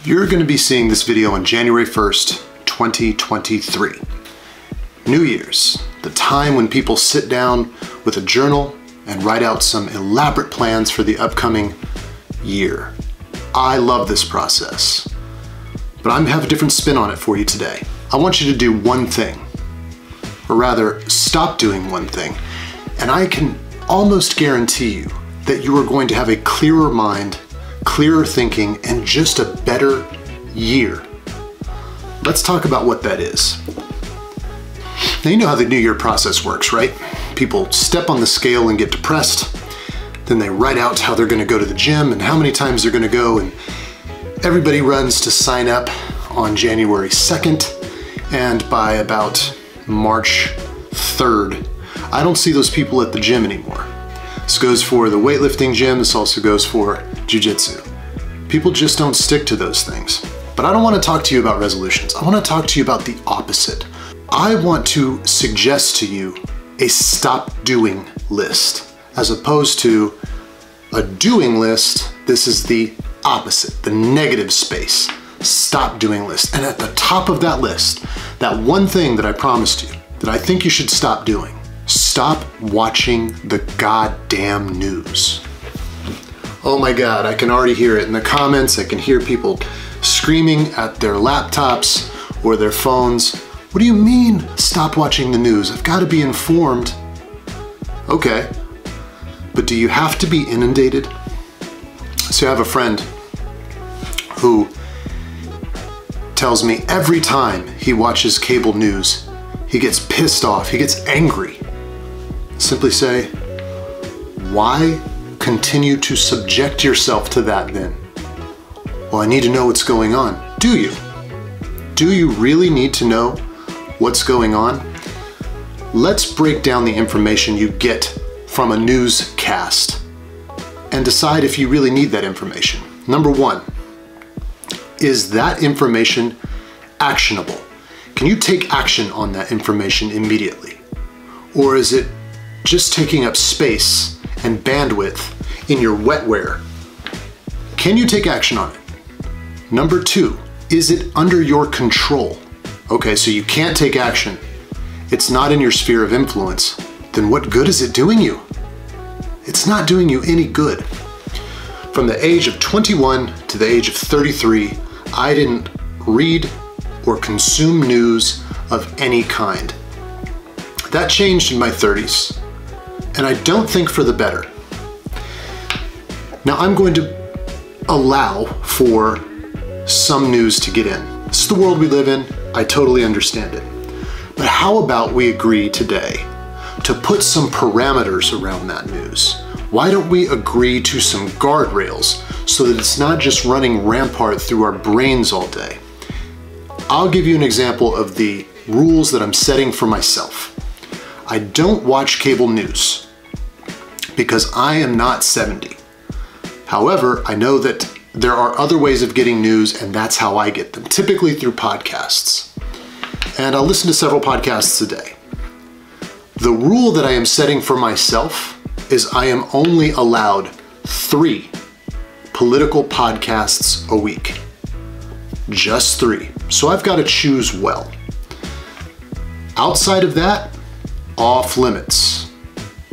You're going to be seeing this video on January 1st, 2023. New Year's, the time when people sit down with a journal and write out some elaborate plans for the upcoming year. I love this process, but I have a different spin on it for you today. I want you to do one thing, or rather, stop doing one thing, and I can almost guarantee you that you are going to have a clearer mind, clearer thinking, and just a better year. Let's talk about what that is. Now, you know how the New Year process works, right? People step on the scale and get depressed. Then they write out how they're going to go to the gym and how many times they're going to go, and everybody runs to sign up on January 2nd, and by about March 3rd, I don't see those people at the gym anymore. This goes for the weightlifting gym, this also goes for jiu-jitsu. People just don't stick to those things. But I don't want to talk to you about resolutions. I want to talk to you about the opposite. I want to suggest to you a stop doing list. As opposed to a doing list, this is the opposite, the negative space. Stop doing list. And at the top of that list, that one thing that I promised you, that I think you should stop doing, stop watching the goddamn news. Oh my God, I can already hear it in the comments. I can hear people screaming at their laptops or their phones. What do you mean, stop watching the news? I've got to be informed. Okay, but do you have to be inundated? So I have a friend who tells me every time he watches cable news, he gets pissed off, he gets angry. Simply say, why continue to subject yourself to that then? Well, I need to know what's going on. Do you? Do you really need to know what's going on? Let's break down the information you get from a newscast and decide if you really need that information. Number one, is that information actionable? Can you take action on that information immediately? Or is it just taking up space and bandwidth in your wetware? Can you take action on it? Number two, is it under your control? Okay, so you can't take action. It's not in your sphere of influence. Then what good is it doing you? It's not doing you any good. From the age of 21 to the age of 33, I didn't read or consume news of any kind. That changed in my 30s, and I don't think for the better. Now I'm going to allow for some news to get in. This is the world we live in. I totally understand it. But how about we agree today to put some parameters around that news? Why don't we agree to some guardrails so that it's not just running rampart through our brains all day? I'll give you an example of the rules that I'm setting for myself. I don't watch cable news because I am not 70. However, I know that there are other ways of getting news, and that's how I get them, typically through podcasts. And I'll listen to several podcasts a day. The rule that I am setting for myself is I am only allowed 3 political podcasts a week. Just 3. So I've got to choose well. Outside of that, off limits.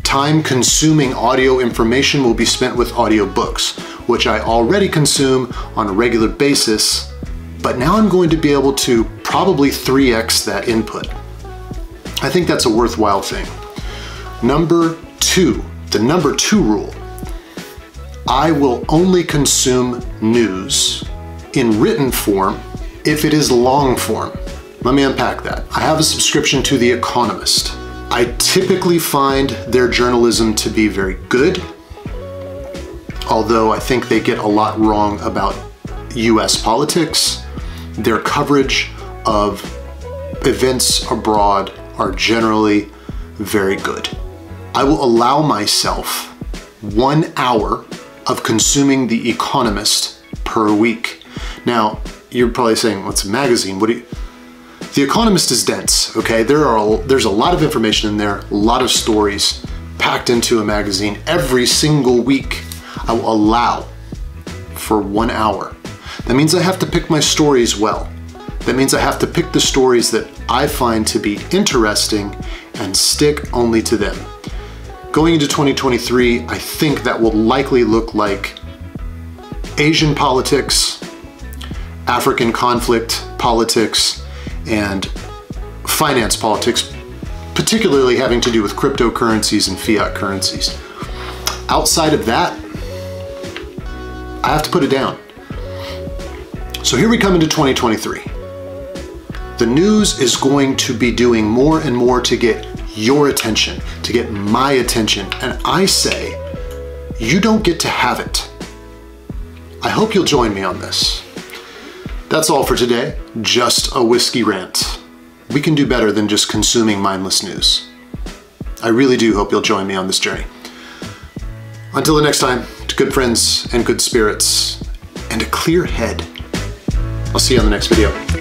Time-consuming audio information will be spent with audiobooks, which I already consume on a regular basis, but now I'm going to be able to probably 3x that input. I think that's a worthwhile thing. Number 2, the number 2 rule. I will only consume news in written form if it is long form. Let me unpack that. I have a subscription to The Economist. I typically find their journalism to be very good, although I think they get a lot wrong about US politics. Their coverage of events abroad are generally very good. I will allow myself 1 hour of consuming The Economist per week. Now, you're probably saying, what's a magazine? The Economist is dense, okay? There's a lot of information in there, a lot of stories packed into a magazine every single week. I will allow for 1 hour. That means I have to pick my stories well. That means I have to pick the stories that I find to be interesting and stick only to them. Going into 2023, I think that will likely look like Asian politics, African conflict politics, and finance politics, particularly having to do with cryptocurrencies and fiat currencies. Outside of that, I have to put it down. So here we come into 2023. The news is going to be doing more and more to get your attention, to get my attention, and I say, you don't get to have it. I hope you'll join me on this. That's all for today, just a whiskey rant. We can do better than just consuming mindless news. I really do hope you'll join me on this journey. Until the next time, to good friends and good spirits, and a clear head. I'll see you on the next video.